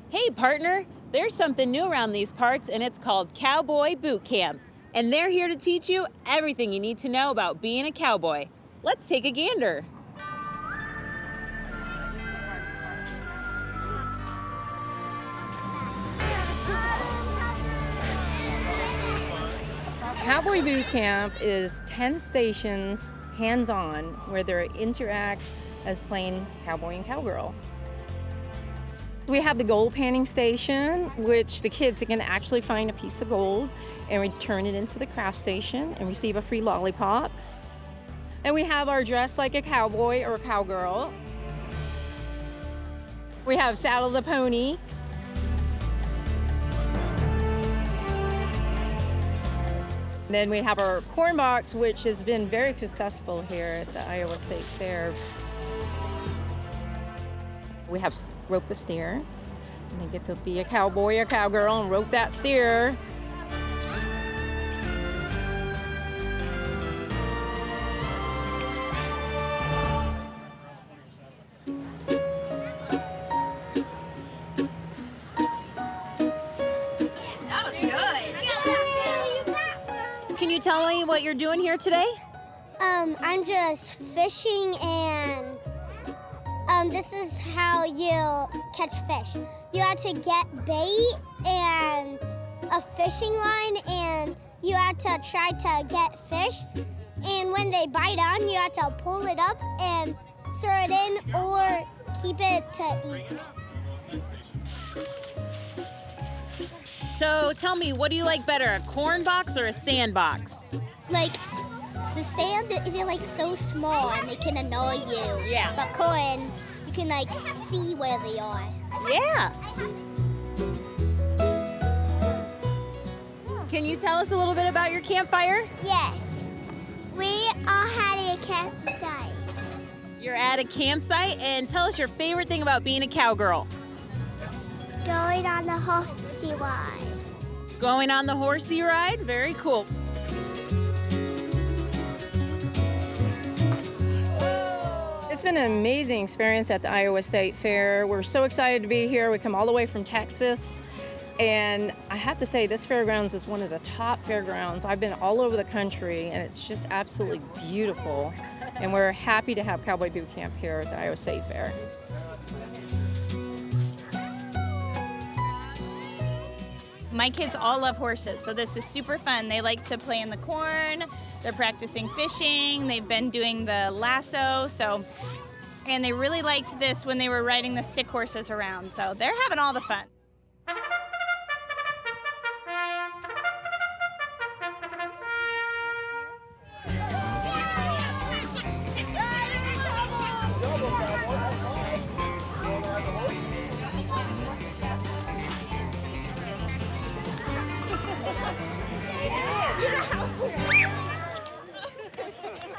Hey, partner, there's something new around these parts, and it's called Cowboy Boot Camp. And they're here to teach you everything you need to know about being a cowboy. Let's take a gander. Cowboy Boot Camp is 10 stations, hands-on, where they interact as playing cowboy and cowgirl. We have the gold panning station, which the kids can actually find a piece of gold and return it into the craft station and receive a free lollipop. And we have our dress like a cowboy or a cowgirl. We have saddle the pony. Then we have our corn box, which has been very successful here at the Iowa State Fair. We have rope the steer, and you get to be a cowboy or cowgirl and rope that steer. Can you tell me what you're doing here today? I'm just fishing, and this is how you catch fish. You have to get bait and a fishing line, and you have to try to get fish. And when they bite on, you have to pull it up and throw it in or keep it to eat. So tell me, what do you like better, a corn box or a sandbox? Like, the sand, they're like so small and they can annoy you. Yeah. But corn, you can like see where they are. Yeah. Can you tell us a little bit about your campfire? Yes. We all had a campsite. You're at a campsite, and tell us your favorite thing about being a cowgirl. Going on the horsey ride. Going on the horsey ride? Very cool. It's been an amazing experience at the Iowa State Fair. We're so excited to be here. We come all the way from Texas. And I have to say, this fairgrounds is one of the top fairgrounds. I've been all over the country, and it's just absolutely beautiful. And we're happy to have Cowboy Boot Camp here at the Iowa State Fair. My kids all love horses, so this is super fun. They like to play in the corn, they're practicing fishing, they've been doing the lasso, and they really liked this when they were riding the stick horses around, so they're having all the fun.